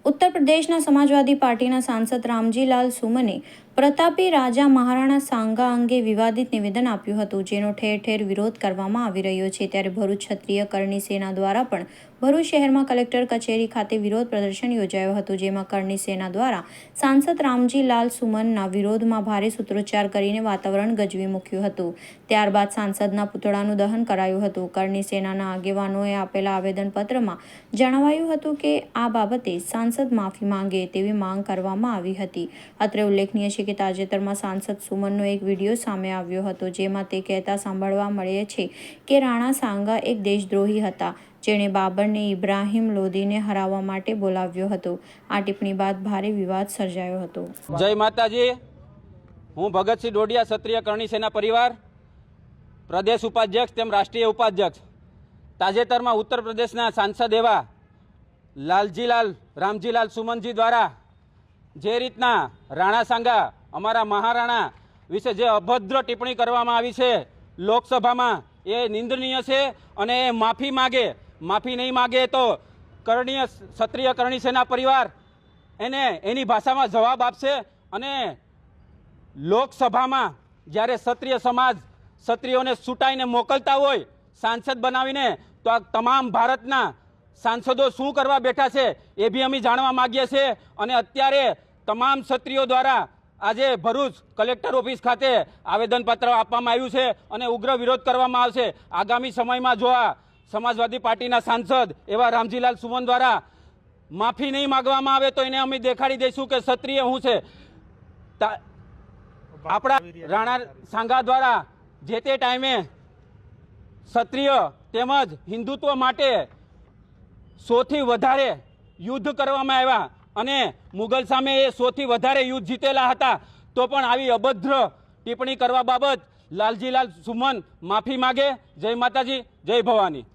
उत्तर प्रदेशના સમાજવાદી પાર્ટીના સાંસદ રામજીલાલ સુમને પ્રતાપી રાજા મહારાણા સાંગા અંગે વિવાદિત નિવેદન આપ્યું હતું, જેનો ઠેર ઠેર વિરોધ કરવામાં આવી રહ્યો છે। ત્યારે ભરૂચ ક્ષત્રિય કરણી સેના દ્વારા પણ ભરૂચ શહેરમાં કલેક્ટર કચેરી ખાતે વિરોધ પ્રદર્શન યોજાયું હતું, જેમાં કરણી સેના દ્વારા સાંસદ રામજીલાલ સુમનના વિરોધમાં ભારે સૂત્રોચ્ચાર કરીને વાતાવરણ ગજવી મૂક્યું હતું। ત્યારબાદ સાંસદના પુતળાનું દહન કરાયું હતું। કરણી સેનાના આગેવાનોએ આપેલા આવેદનપત્રમાં જણાવાયું હતું કે આ બાબતે સાંસદ માફી માંગે તેવી માંગ કરવામાં આવી હતી। અત્રે ઉલ્લેખનીય છે કે તાજેતરમાં સાંસદ સુમનનો એક વિડીયો સામે આવ્યો હતો, જેમાં તે કહેતા સાંભળવા મળે છે કે રાણા સાંગા એક દેશદ્રોહી હતા, જેણે બાબરને ઇબ્રાહિમ લોદીને હરાવવા માટે બોલાવ્યો હતો। આ ટિપ્પણી બાદ ભારે વિવાદ સર્જાયો હતો। જય માતાજી। હું ભગતસિંહ ડોડિયા, ક્ષત્રિય કરણી સેના પરિવાર પ્રદેશ ઉપાધ્યક્ષ તેમ રાષ્ટ્રીય ઉપાધ્યક્ષ। તાજેતરમાં ઉત્તર પ્રદેશના સાંસદ એવા લાલજીલાલ રામજીલાલ સુમનજી દ્વારા જે રીતના રાણા સાંગા અમારા મહારાણા વિશે જે અભદ્ર ટિપ્પણી કરવામાં આવી છે લોકસભામાં, એ નિંદનીય છે અને એ માફી માગે। માફી નહીં માગે તો ક્ષત્રિય કરણી સેના પરિવાર એને એની ભાષામાં જવાબ આપશે અને લોકસભામાં જ્યારે ક્ષત્રિય સમાજ ક્ષત્રિયોને છૂટાઈને મોકલતા હોય સાંસદ બનાવીને, તો આ તમામ ભારતના સાંસદો શું કરવા બેઠા છે એ બી અમે જાણવા માગીએ છીએ। અને અત્યારે તમામ ક્ષત્રિયો દ્વારા આજે ભરૂચ કલેક્ટર ઓફિસ ખાતે આવેદનપત્ર આપવામાં આવ્યું છે અને ઉગ્ર વિરોધ કરવામાં આવશે। આગામી સમયમાં જો આ સમાજવાદી પાર્ટીના સાંસદ એવા રામજીલાલ સુમન દ્વારા માફી નહીં માગવામાં આવે તો એને અમે દેખાડી દઈશું કે ક્ષત્રિય શું છે। આપણા રાણા સાંગા દ્વારા જે તે ટાઈમે ક્ષત્રિય તેમજ હિન્દુત્વ માટે સૌથી વધારે યુદ્ધ કરવામાં આવ્યા અને મુગલ સામે એ સૌથી વધારે યુદ્ધ જીતેલા હતા, તો પણ આવી અભદ્ર ટિપ્પણી કરવા બાબત લાલજીલાલ સુમન માફી માગે। જય માતાજી, જય ભવાની।